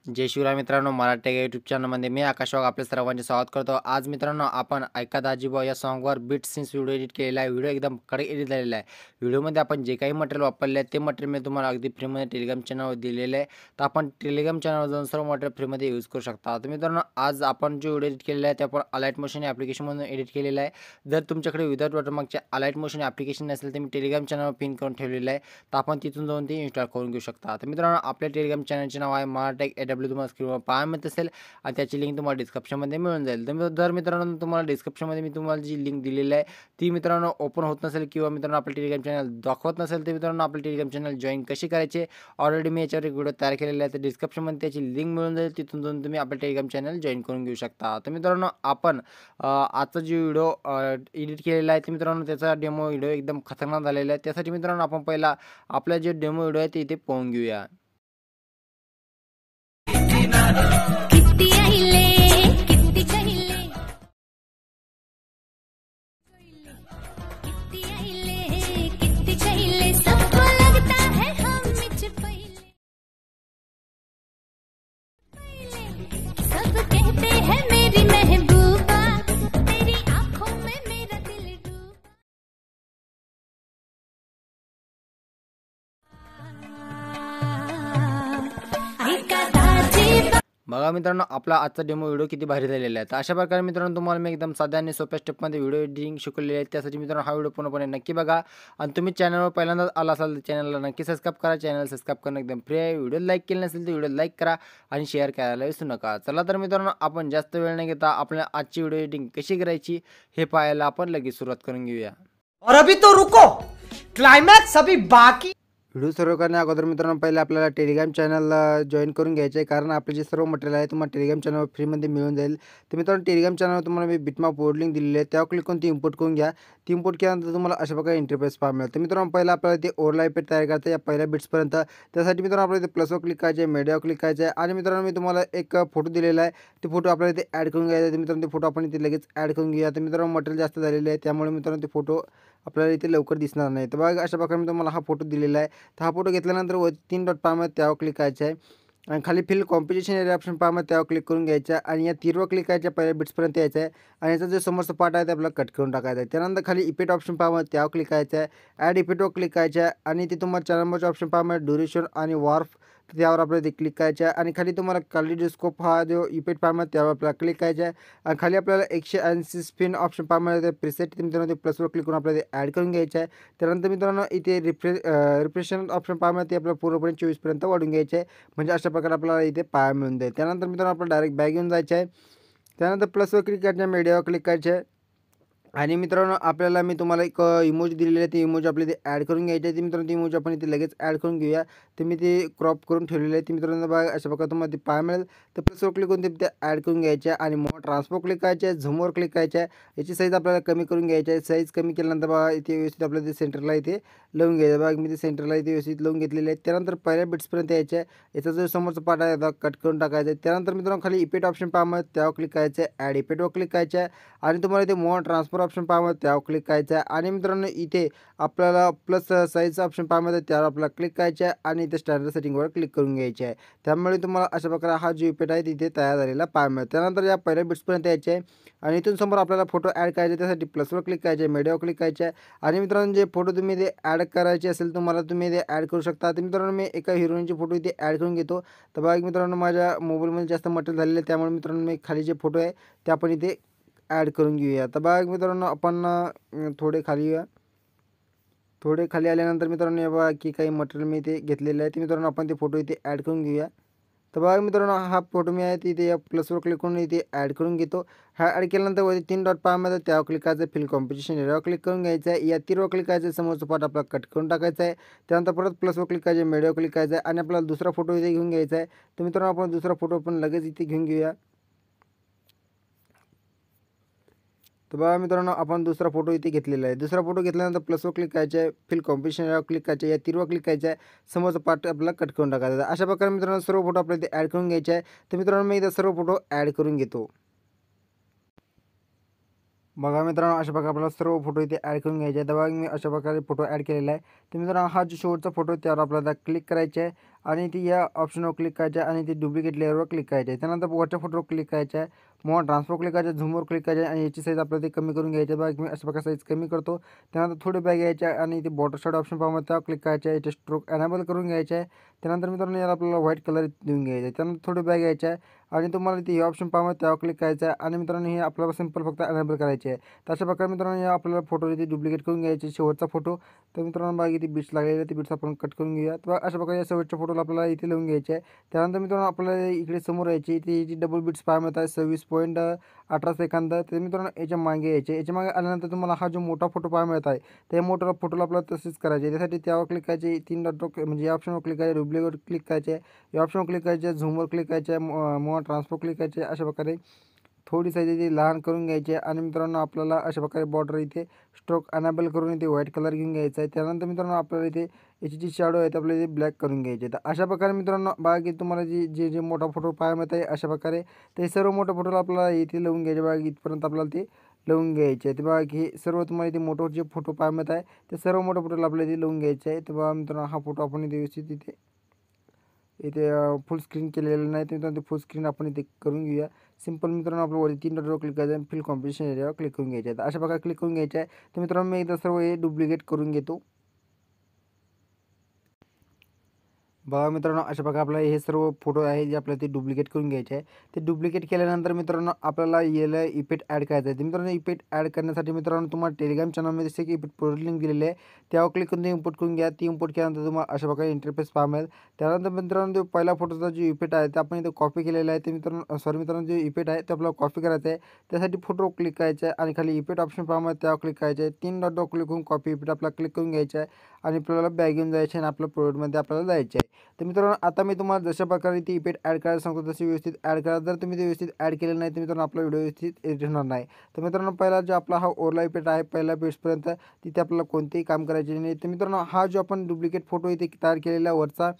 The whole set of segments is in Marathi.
जय शिवराय मित्रांनो, मराठी टेक यूट्यूब चॅनलमध्ये मी आकाश वाघ आपल्या सर्वांचे स्वागत करतो। आज मित्रांनो आपण ऐका दाजीबा या सॉन्गवर बीट सीन्स व्हिडिओ एडिट केलेला आहे। व्हिडिओ एकदम कडक एडिट झालेला आहे। व्हिडिओमध्ये आपण जे काही मटेरियल वापरले आहे ते मटेरियल मी तुम्हाला अगदी फ्रीमध्ये टेलिग्राम चॅनलवर दिलेलं आहे। तर आपण टेलिग्राम चॅनलवर जाऊन सर्व मटेरियल फ्रीमध्ये यूज करू शकता। तर मित्रांनो आज आपण जो व्हिडिओ एडिट केलेला आहे ते आपण अलाइट मोशन या ॲप्लिकेशनमधून एडिट केलेला आहे। जर तुमच्याकडे विदाउट वॉटरमार्कचे अलाइट मोशन ॲप्लिकेशन नसेल तर मी टेलिग्राम चॅनलवर पिन करून ठेवलेलं आहे। तर आपण तिथून जाऊन ते इन्स्टॉल करून घेऊ शकता। तर मित्रांनो आपल्या टेलिग्राम चॅनलचे नाव आहे मराठी AW, तुम्हाला स्क्रीनवर पाहायला मिळत असेल आणि त्याची लिंक तुम्हाला डिस्क्रिप्शनमध्ये मिळून जाईल। तर मित्रांनो तुम्हाला डिस्क्रिप्शनमध्ये मी तुम्हाला जी लिंक दिलेली आहे ती मित्रांनो ओपन होत नसेल किंवा मित्रांनो आपलं टेलिग्राम चॅनल दाखवत नसेल तर मित्रांनो आपलं टेलिग्राम चॅनल जॉइन कशी करायचे ऑलरेडी मी याच्यावर एक व्हिडिओ तयार केलेला आहे। तर डिस्क्रिप्शनमध्ये त्याची लिंक मिळून जाईल, तिथून जाऊन तुम्ही आपलं टेलिग्राम चॅनल जॉइन करून घेऊ शकता। तर मित्रांनो आपण आजचा जो व्हिडिओ एडिट केलेला आहे ते मित्रांनो त्याचा डेमो व्हिडिओ एकदम खतरनाक झालेला आहे। त्यासाठी मित्रांनो आपण पहिला आपला जे डेमो व्हिडिओ आहे ते इथे पाहून घेऊया। किती अहिले किती चहिले किती अहिले किती चहिले सबको लगता है हम मुझ पहिले सब कहते हैं मेरी महबूबा तेरी आंखों में मेरा दिल डूबा। ऐका दाजी बघा मित्रांनो आपला आजचा डेमो व्हिडिओ किती भारी झालेला आहे। तर अशा प्रकारे मित्रांनो तुम्हाला मी एकदम साध्या आणि सोप्या स्टेपमध्ये व्हिडिओ एडिटिंग शिकवलेली आहे। त्यासाठी मित्रांनो हा व्हिडिओ पूर्णपणे नक्की बघा आणि तुम्ही चॅनलवर पहिल्यांदाच आला असाल तर चॅनलला नक्की सबस्क्राईब करा। चॅनल सबस्क्राईब करणं एकदम फ्री आहे। व्हिडिओ लाईक केले नसेल तर व्हिडिओ लाईक करा आणि शेअर करायला विसरू नका। चला तर मित्रांनो आपण जास्त वेळ न घेता आपल्या आजची व्हिडिओ एडिटिंग कशी करायची हे पाहायला आपण लगेच सुरुवात करून घेऊया। और अभी तो रुको, क्लाइमैक्स अभी बाकी। व्हिडिओ सुरू करण्या अगोदर मित्रांनो पहिले आपल्याला टेलिग्राम चॅनलला जॉईन करून घ्यायचे आहे, कारण आपले जे सर्व मटेरियल आहे तुम्हाला टेलिग्राम चॅनलवर फ्रीमध्ये मिळून जाईल। तर मित्रांनो टेलिग्राम चॅनलवर तुम्हाला मी बिटमॅप बोर्ड लिंक दिलेली आहे, त्यावर क्लिक करून ती इम्पोर्ट करून घ्या। ती इम्पोर्ट केल्यानंतर तुम्हाला अशा प्रकारे इंटरफेस पाहायला मिळेल। तर मित्रांनो पहिला आपल्याला ते ओव्हरलॅप पेज तयार करायचं या पहिल्या बिट्सपर्यंत। त्यासाठी मित्रांनो आपल्याला ते प्लसवर क्लिक करायचे आहे, मीडियावर क्लिक करायचं आहे आणि मित्रांनो मी तुम्हाला एक फोटो दिलेला आहे, ते फोटो आपल्याला इथे ॲड करून घ्यायचा आहे। मित्रांनो ते फोटो आपण इथे लगेच ॲड करून घेऊया। तर मित्रांनो मटेरियल जास्त झालेले आहे त्यामुळे मित्रांनो ते फोटो आपल्याला इथे लवकर दिसणार नाही। तर बघा अशा प्रकारे मी तुम्हाला हा फोटो दिलेला आहे। तर हा फोटो घेतल्यानंतर वर 3 डॉट पाहामध्ये त्यावर क्लिक करायचं आहे आणि खाली फिल कॉम्पोजिशन एरिया ऑप्शन पाहामध्ये त्यावर क्लिक करून घ्यायचं आणि या तीरवर क्लिक करायच्या पहिल्या बिट्सपर्यंत यायचं आहे आणि याचा जो समोरचा पार्ट आहे ते आपल्याला कट करून टाकायचा आहे। त्यानंतर खाली इफेक्ट ऑप्शन पाहामध्ये त्यावर क्लिक करायचं आहे, ॲड इफेक्टवर क्लिक करायचं आहे आणि ते तुम्हाला 4 नंबरचा ऑप्शन पाहामध्ये ड्युरेशन आणि वॉर्फ त्यावर आपल्याला ते क्लिक करायचं आहे आणि खाली तुम्हाला कॅलिडोस्कोप हा जो इफेक्ट पाहामध्ये त्यावर आपल्याला क्लिक करायचा आहे आणि खाली आपल्याला 180 स्पिन ऑप्शन पाहामध्ये प्रिसेट मित्रांनो ते प्लसवर क्लिक करून आपल्याला ते ॲड करून घ्यायचं आहे। त्यानंतर मित्रांनो इथे रिफ्रेशन ऑप्शन पाहामध्ये ते आपल्याला पूर्णपणे 24पर्यंत वाढून घ्यायचे आहे, म्हणजे अशा प्रकारे आपल्याला इथे पाहायला मिळून जाईल। त्यानंतर मित्रांनो आपल्याला डायरेक्ट बॅग घेऊन जायचं आहे। त्यानंतर प्लसवर क्लिक करायचं आहे, मीडियावर क्लिक करायचं आहे आणि मित्रांनो आपल्याला मी तुम्हाला एक इमोजी दिलेली आहे, ती इमोजी आपली इथे ॲड करून घ्यायची आहे। ती मित्रांनो ती इमोजी आपण इथे लगेच ॲड करून घेऊया। तर मी ते क्रॉप करून ठेवलेली आहे, ती मित्रांनो बघा अशा प्रकारे तुम्हाला ती पाहायला मिळेल। तर प्लसवर क्लिक करून ते ॲड करून घ्यायचे आहे आणि मग ट्रान्सफर क्लिक करायचे आहे, झूमवर क्लिक करायचे आहे। याची साईज आपल्याला कमी करून घ्यायची आहे। साईज कमी केल्यानंतर बघा इथे व्यवस्थित आपल्याला ते सेंटरला इथे लावून घ्यायचं। बघा मी ते सेंटरला इथे व्यवस्थित लावून घेतलेले आहे। त्यानंतर पहिल्या बिट्सपर्यंत यायचे आहे, याचा जो समोरचा पार्ट आहे आता कट करून टाकायचा आहे। त्यानंतर मित्रांनो खाली इफेक्ट ऑप्शन पाहामध्ये त्यावर क्लिक करायचं आहे, ॲड इफेक्टवर क्लिक करायचं आहे आणि तुम्हाला इथे मोर ट्रान्सफर ऑप्शन पाहामध्ये त्यावर क्लिक करायचं आहे आणि मित्रांनो इथे आपल्याला प्लस साईजचा ऑप्शन पाहामध्ये त्यावर आपल्याला क्लिक करायचं आहे आणि इथे स्टँडर्ड सेटिंगवर क्लिक करून घ्यायचे आहे। त्यामुळे तुम्हाला अशा प्रकारे हा जो इफेक्ट आहे तिथे तयार झालेला पाहायला मिळेल। त्यानंतर या पहिल्या बिट्सपर्यंत यायचे आहे आणि इथून समोर आपल्याला फोटो ॲड करायचे, त्यासाठी प्लसवर क्लिक करायचे आहे, मीडियावर क्लिक करायचे आहे आणि मित्रांनो जे फोटो तुम्ही इथे ॲड करायचे असेल तुम्हाला तुम्ही इथे ॲड करू शकता। तर मित्रांनो मी एका हिरोईनचे फोटो इथे ॲड करून घेतो। तर बघा मित्रांनो माझ्या मोबाईलमध्ये जास्त मटेरियल झालेलं आहे, त्यामुळे मित्रांनो मी खाली जे फोटो आहे ते आपण इथे ॲड करून घेऊया। तर बघा मित्रांनो आपण थोडे खाली येऊया। थोडे खाली आल्यानंतर मित्रांनो हे बघा की काही मटेरियल मी इथे घेतलेलं आहे, ते मित्रांनो आपण ते फोटो इथे ॲड करून घेऊया। तर बघा मित्रांनो हा फोटो मी आहे तिथे या प्लसवर क्लिक करून इथे ॲड करून घेतो। हा ॲड केल्यानंतर वरती 3 डॉट पाहामध्ये त्यावर क्लिक करायचं, फिल कॉम्पोजिशन एरियावर क्लिक करून घ्यायचं आहे। या तीरवर क्लिक करायचं, समोरचा पार्ट आपल्याला कट करून टाकायचा आहे। त्यानंतर परत प्लसवर क्लिक करायचं, मीडियावर क्लिक करायचं आहे आणि आपल्याला दुसरा फोटो इथे घेऊन घ्यायचा आहे। तर मित्रांनो आपण दुसरा फोटो पण लगेच इथे घेऊन घेऊया। तर बघा मित्रांनो आपण दुसरा फोटो इथे घेतलेला आहे। दुसरा फोटो घेतल्यानंतर प्लसवर क्लिक करायचं आहे, फिल कॉम्पोजिशन एरियावर क्लिक करायचं आहे, या तीरवर क्लिक करायचं आहे, समोरचा पार्ट आपल्याला कट करून टाकायचा आहे। अशा प्रकारे मित्रांनो सर्व फोटो आपल्याला इथे ॲड करून घ्यायचे आहे। तर मित्रांनो मी इथे सर्व फोटो ॲड करून घेतो। बघा मित्रांनो, अशा प्रकारे आपल्याला सर्व फोटो इथे ॲड करून घ्यायचे आहेत. बघा मी अशा प्रकारे फोटो ॲड केलेला आहे. तर मित्रांनो, हा जो शेवटचा फोटो आहे त्यावर आपल्याला क्लिक करायचे आहे आणि ती या ऑप्शनवर क्लिक करायचे आहे आणि ती डुप्लिकेट लेअरवर क्लिक करायचे आहे. त्यानंतर वरच्या फोटोवर क्लिक करायचे आहे, मग ट्रान्सफर क्लिक करायचे, झूमवर क्लिक करायचे आणि याची साईज आपल्याला ती कमी करून घ्यायची आहे. बघा मी अशा प्रकारे साईज कमी करतो. त्यानंतर थोडे बॅग घ्यायचे आहे आणि इथे बॉर्डर शेड ऑप्शन पाहून त्यावर क्लिक करायचे आहे. इथे स्ट्रोक एनेबल करून घ्यायचे आहे. त्यानंतर मित्रांनो याला आपल्याला व्हाईट कलर देऊन घ्यायचा आहे. त्यानंतर थोडे बॅग घ्यायचे आहे आणि तुम्हाला इथे हे ऑप्शन पाहून त्यावर क्लिक करायचं आहे आणि मित्रांनो हे आपल्याला सिंपल फक्त एनेबल करायचे आहे. तर अशा प्रकारे मित्रांनो हे आपल्याला फोटो इथे डुप्लिकेट करून घ्यायचे शेवटचा फोटो. तर मित्रांनो बघा इथे बिट्स लागलेले ते बिट्स आपण कट करून घेऊया. तर अशा प्रकारे या शेवटच्या फोटोला आपल्याला इथे लावून घ्यायचे आहे. त्यानंतर मित्रांनो आपल्याला इकडे समोर यायची इथे जी डबल बिट्स पाहायला मिळत आहे 26.18 सेकंद. तर मित्रांनो याच्या मागे यायचे. याच्या मागे आल्यानंतर तुम्हाला हा जो मोठा फोटो पाहायला मिळत आहे त्या मोठ्या फोटोला आपल्याला तसेच करायचे. त्यासाठी त्यावर क्लिक करायचे, 3 डॉट म्हणजे या ऑप्शनवर क्लिक करायचे, डुप्लिकेट क्लिक करायचे, या ऑप्शनवर क्लिक करायचे, झूमवर क्लिक करायचे, मग ट्रान्सफर क्लिक करायचे. अशा प्रकारे थोडी साईज इथे लहान करून घ्यायची आहे आणि मित्रांनो आपल्याला अशा प्रकारे बॉर्डर इथे स्ट्रोक अनेबल करून इथे व्हाईट कलर घेऊन घ्यायचा आहे. त्यानंतर मित्रांनो आपल्याला इथे याची जी शॅडो आहे ते आपल्याला इथे ब्लॅक करून घ्यायची आहे. तर अशा प्रकारे मित्रांनो बघा की तुम्हाला जे जे मोठा फोटो पाहायला मिळत आहे अशा प्रकारे ते सर्व मोठ्या फोटोला आपल्याला इथे लावून घ्यायचे. बघा इथपर्यंत आपल्याला ते लावून घ्यायचे आहे. ते बघा की सर्व तुम्हाला इथे मोठं जे फोटो पाहायला मिळत आहे ते सर्व मोठ्या फोटोला आपल्याला इथे लावून घ्यायचे आहे. तर बघा मित्रांनो हा फोटो आपण इथे व्यवस्थित इथे फुल स्क्रीन केलेलं नाही. तर मित्रांनो फुल स्क्रीन आपण इथे करून घेऊया. सिंपल मित्रांनो आपलं वरती 3 डॉटवर क्लिक करायचं आणि फिल कॉम्पोजिशन एरियावर क्लिक करून घ्यायचं आहे. तर अशा प्रकारे क्लिक करून घ्यायचं आहे. तर मित्रांनो मी एकदा सर्व हे डुप्लिकेट करून घेतो. बघा मित्रांनो अशा प्रकारे आपल्याला हे सर्व फोटो आहे जे आपल्याला ते डुप्लिकेट करून घ्यायचे आहे. ते डुप्लिकेट केल्यानंतर मित्रांनो आपल्याला याला इफेक्ट ॲड करायचा आहे. तर मित्रांनो इफेक्ट ॲड करण्यासाठी मित्रांनो तुम्हाला टेलिग्राम चॅनलमध्ये जसे की इफेक्ट प्रोडक्ट लिंक दिलेली आहे त्यावर क्लिक करून इम्पोर्ट करून घ्या. ती इम्पोर्ट केल्यानंतर तुम्हाला अशा प्रकारे इंटरफेस पाहायला मिळेल. त्यानंतर मित्रांनो जो पहिला फोटोचा जो इफेक्ट आहे ते आपण इथे कॉपी केलेला आहे. ते मित्रांनो जो इफेक्ट आहे ते आपल्याला कॉपी करायचा आहे. त्यासाठी फोटो क्लिक करायचा आहे आणि खाली इफेक्ट ऑप्शन पाहायला मिळेल त्यावर क्लिक करायचे आहे. 3 डॉटवर क्लिक करून कॉपी इफेक्ट आपल्याला क्लिक करून घ्यायचा आहे आणि आपल्याला बॅग घेऊन जायचे आणि आपल्या प्रोडक्टमध्ये आपल्याला जायचे आहे. तर मित्रांनो आता मी तुम्हाला जशा प्रकारे ती इफेक्ट ॲड करायला सांगतो तसे व्यवस्थित ॲड करा. जर तुम्ही ते व्यवस्थित ॲड केलेलं नाही तर मित्रांनो आपला व्हिडिओ व्यवस्थित एडिट होणार नाही. तर मित्रांनो पहिला जो आपला हा ओरला इफेक्ट आहे पहिल्या पेजपर्यंत तिथे आपल्याला कोणतेही काम करायचे नाही. तर मित्रांनो हा जो आपण डुप्लिकेट फोटो इथे तयार केलेला वरचा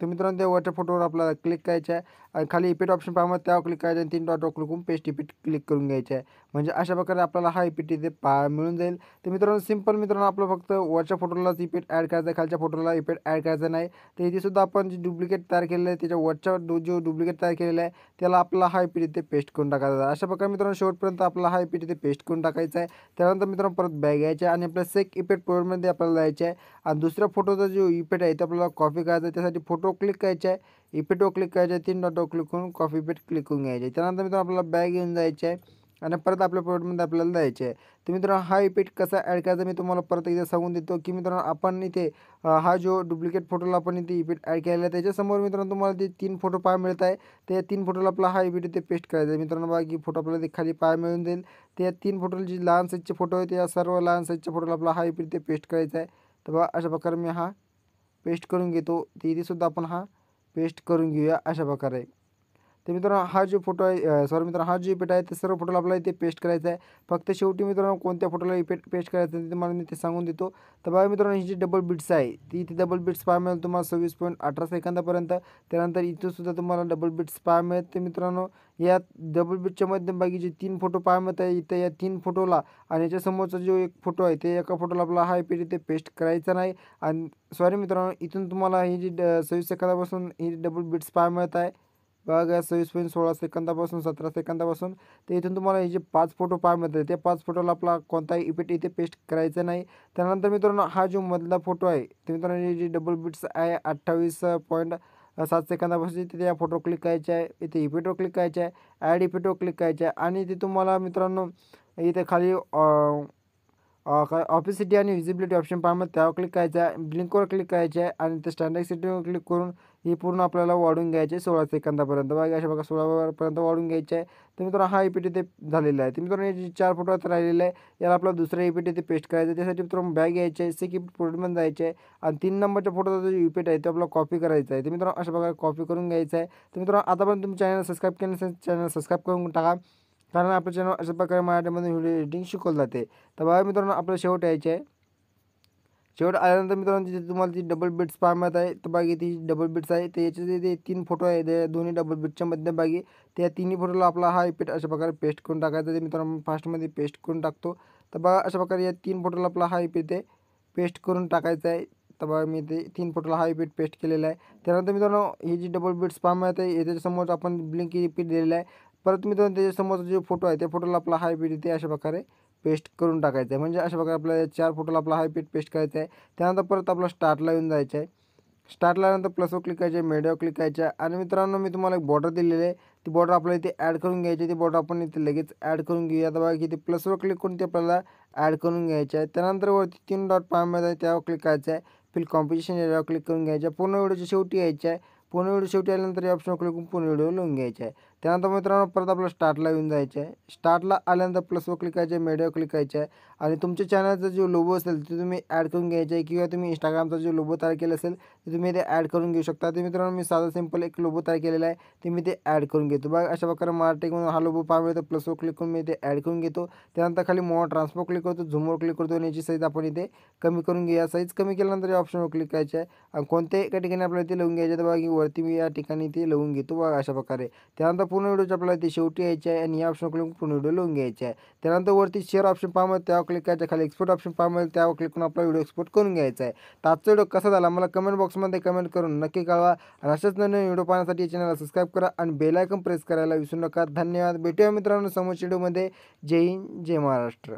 तर मित्रांनो त्या वरच्या फोटोवर आपल्याला क्लिक करायचं आहे आणि खाली इफेक्ट ऑप्शन पाहायला त्यावर क्लिक करायचं आणि 3 डॉटवर क्लिक करून पेस्ट इफेक्ट क्लिक करून घ्यायचे आहे. म्हणजे अशा प्रकारे आपल्याला हा इफेक्ट इथे मिळून जाईल. तर मित्रांनो सिंपल मित्रांनो आपलं फक्त वरच्या फोटोलाच इफेक्ट ॲड करायचा आहे, खालच्या फोटोला इफेक्ट ॲड करायचा नाही. तर इथे सुद्धा आपण जे डुप्लिकेट तयार केलेलं आहे त्याच्या वरच्या जो डुप्लिकेट तयार केलेला आहे त्याला आपला हा इफेक्ट इथे पेस्ट करून टाकायचा आहे. अशा प्रकारे मित्रांनो शेवटपर्यंत आपला हा इफेक्ट इथे पेस्ट करून टाकायचा आहे. त्यानंतर मित्रांनो परत बॅग घ्यायचे आणि आपल्या सेक इफेक्ट प्रोडक्टमध्ये आपल्याला जायचे आहे आणि दुसऱ्या फोटोचा जो इफेक्ट आहे तो आपल्याला कॉपी करायचा आहे. त्यासाठी फोटो क्लिक करायचे आहे, इफेक्टवर क्लिक करायचे आहे, 3 डॉटवर क्लिक करून कॉपी इफेक्ट क्लिक करून घ्यायचे. त्यानंतर मित्रांनो आपल्याला बॅग घेऊन जायचे आहे आणि परत आपल्या प्रोडक्टमध्ये आपल्याला जायचे आहे. तर मित्रांनो हा इफेक्ट कसा ॲड करायचा मी तुम्हाला परत एकदा सांगून देतो की मित्रांनो आपण इथे हा जो डुप्लिकेट फोटोला आपण इथे इफेक्ट ॲड केलेला आहे त्याच्यासमोर मित्रांनो तुम्हाला ते 3 फोटो पाहायला मिळत आहे. त्या 3 फोटोला आपला हा इफेक्ट इथे पेस्ट करायचा आहे. मित्रांनो बघा की फोटो आपल्याला ते खाली पाहायला मिळून जाईल. त्या 3 फोटोला जी लहान साईजचे फोटो आहेत त्या सर्व लहान साईजच्या फोटोला आपला हा इफेक्ट इथे पेस्ट करायचा आहे. तर बघा अशा प्रकारे मी हा पेस्ट करून घेतो. तर इथेसुद्धा आपण हा पेस्ट करून घेऊया अशा प्रकारे. तर मित्रांनो हा जो फोटो आहे मित्रांनो हा जो इफेक्ट आहे ते सर्व फोटोला आपल्याला इथे पेस्ट करायचा आहे. फक्त शेवटी मित्रांनो कोणत्या फोटोला इफेक्ट पेस्ट करायचं आहे ते तुम्हाला मी ते सांगून देतो. तर बघा मित्रांनो ही जी डबल बिट्स आहे ती इथे डबल बिट्स पाहायला मिळेल तुम्हाला 26.18 सेकंदापर्यंत. त्यानंतर इथं सुद्धा तुम्हाला डबल बिट्स पाहायला मिळेल. तर मित्रांनो या डबल बिट्सच्या मध्यभागी जे 3 फोटो पाहायला मिळत आहे इथं या 3 फोटोला आणि याच्यासमोरचा जो एक फोटो आहे ते एका फोटोला आपला हा इफेक्ट इथे पेस्ट करायचा नाही. आणि मित्रांनो इथून तुम्हाला ही जी 26 सेकंदापासून ही डबल बिट्स पाहायला मिळत आहे. बघा 26.16 सेकंदापासून 17 सेकंदापासून तर इथून तुम्हाला हे जे 5 फोटो पाहायला मिळतात त्या 5 फोटोला आपला कोणताही इफेक्ट इथे पेस्ट करायचा नाही. त्यानंतर मित्रांनो हा जो मधला फोटो आहे तर मित्रांनो ही जी डबल बिट्स आहे 28.7 सेकंदापासून तिथे या फोटो क्लिक करायचे आहे. इथे इफेक्टवर क्लिक करायचे आहे, ॲड इफेक्टवर क्लिक करायचे आहे आणि इथे तुम्हाला मित्रांनो इथे खाली ऑपेसिटी आणि व्हिजिबिलिटी ऑप्शन पाहायला त्यावर क्लिक करायचं आहे, ब्लिंकवर क्लिक करायचे आहे आणि ते स्टँडर्ड सेटिंगवर क्लिक करून ही पूर्ण आपल्याला वाढून घ्यायचे 16 सेकंदापर्यंत. बघा अशा प्रकारे 16पर्यंत वाढून घ्यायचे आहे. तर मित्रांनो हा इफेक्ट इथे झालेला आहे. तर मित्रांनो हे जे 4 फोटो राहिलेले आहे याला आपला दुसरा इफेक्ट इथे पेस्ट करायचा आहे. त्यासाठी मित्रांनो बॅग घ्यायचे आहे, सेक इफेक्ट प्रोडक्टमध्ये जायचे आहे आणि 3 नंबरच्या फोटोचा जो इफेक्ट आहे तो आपला कॉपी करायचा आहे. तर मित्रांनो अशा प्रकारे कॉपी करून घ्यायचा आहे. तर मित्रांनो आतापर्यंत तुम्ही चॅनल सबस्क्राईब केलं नसेल चॅनल सबस्क्राईब करून टाका, कारण आपल्या चॅनल अशा प्रकारे मराठीमध्ये व्हिडिओ एडिटिंग शिकवलं जाते. तर बघा मित्रांनो आपलं शेवट यायचे आहे. शेवट आल्यानंतर मित्रांनो तिथे तुम्हाला ती डबल बीट्स पाहायला आहे. तर बाकी ती डबल बीट्स आहे. तर याचे जे 3 फोटो आहे ते दोन्ही डबल बीटच्या मध्यभागी त्या तिन्ही फोटोला आपला हा इफेक्ट अशा प्रकारे पेस्ट करून टाकायचा. ते मित्रांनो फास्टमध्ये पेस्ट करून टाकतो. तर बघा अशा प्रकारे या 3 फोटोला आपला हा इफेक्ट आहे पेस्ट करून टाकायचा आहे. तर बघा मी ते 3 फोटोला हा इफेक्ट पेस्ट केलेला आहे. त्यानंतर मित्रांनो ही जी डबल बीट्स पाहायला आहे याच्यासमोर आपण ब्लिंक इफेक्ट दिलेला आहे. परत मित्रांनो त्याच्यासमोरचा जो फोटो आहे त्या फोटोला आपला हा इफेक्ट इथे अशा प्रकारे पेस्ट करून टाकायचं आहे. म्हणजे अशा प्रकारे आपल्याला 4 फोटोला आपला हा इफेक्ट पेस्ट करायचा आहे. त्यानंतर परत आपला स्टार्टला येऊन जायचं आहे. स्टार्टला आल्यानंतर प्लसवर क्लिक करायचे आहे, मीडियावर क्लिक करायचे आहे आणि मित्रांनो मी तुम्हाला एक बॉर्डर दिलेली आहे. ती बॉर्डर आपल्याला इथे ॲड करून घ्यायची. ती बॉर्डर आपण इथे लगेच ॲड करून घेऊया. आता बघा इथे प्लसवर क्लिक करून ते आपल्याला ॲड करून घ्यायचे आहे. त्यानंतर वरती 3 डॉट पाहायला आहे त्यावर क्लिक करायचं आहे. फिल कॉम्पोजिशन याच्यावर क्लिक करून घ्यायचं आहे. पूर्ण व्हिडिओच्या शेवटी यायचं आहे. पूर्ण व्हिडिओ शेवटी आल्यानंतर या ऑप्शनवर क्लिक करून पूर्ण व्हिडिओ लिहून घ्यायचे आहे. त्यानंतर मित्रांनो परत आपल्याला स्टार्टला येऊन जायचं आहे. स्टार्टला आल्यानंतर प्लसवर क्लिक करायचं आहे, मीडियावर क्लिक करायचं आहे आणि तुमच्या चॅनलचा जो लोगो असेल ते तुम्ही ॲड करून घ्यायचा आहे किंवा तुम्ही इंस्टाग्रामचा जो लोगो तयार केला असेल ते तुम्ही ते ॲड करून घेऊ शकता. तर मित्रांनो मी साधा सिंपल एक लोगो तयार केलेला आहे ते मी ते ॲड करून घेतो. बघा अशा प्रकारे मराठीमधून हा लोगो पाहायला मिळतो. प्लसवर क्लिक करून मी ते ॲड करून घेतो. त्यानंतर खाली मोर ट्रान्सफर क्लिक करतो, झूमवर क्लिक करतो आणि याची साईज आपण इथे कमी करून घेऊया. साईज कमी केल्यानंतर या ऑप्शनवर क्लिक करायचं आहे आणि कोणत्याही एका ठिकाणी आपल्याला ते लावून घ्यायचं. तर बघा की वरती मी या ठिकाणी ते लावून घेतो बघा अशा प्रकारे. त्यानंतर पूर्ण व्हिडिओच्या आपल्याला ते शेवटी यायचे आहे आणि या ऑप्शनवर क्लिक करून पूर्ण व्हिडिओ लावून घ्यायचे आहे. त्यानंतर वरती शेअर ऑप्शन पाहायला त्यावर क्लिक करायचं. खाली एक्सपोर्ट ऑप्शन पाहायला त्यावर क्लिक करून आपला व्हिडिओ एक्सपोर्ट करून घ्यायचा आहे. तर आजचा व्हिडिओ कसा झाला मला कमेंट बॉक्समध्ये कमेंट करून नक्की कळवा आणि अशाच नवीन व्हिडिओ पाहण्यासाठी चॅनलला सबस्क्राईब करा आणि बेल आयकॉन प्रेस करायला विसरू नका. धन्यवाद. भेटूया मित्रांनो समोरच्या व्हिडिओमध्ये. जय हिंद, जय महाराष्ट्र.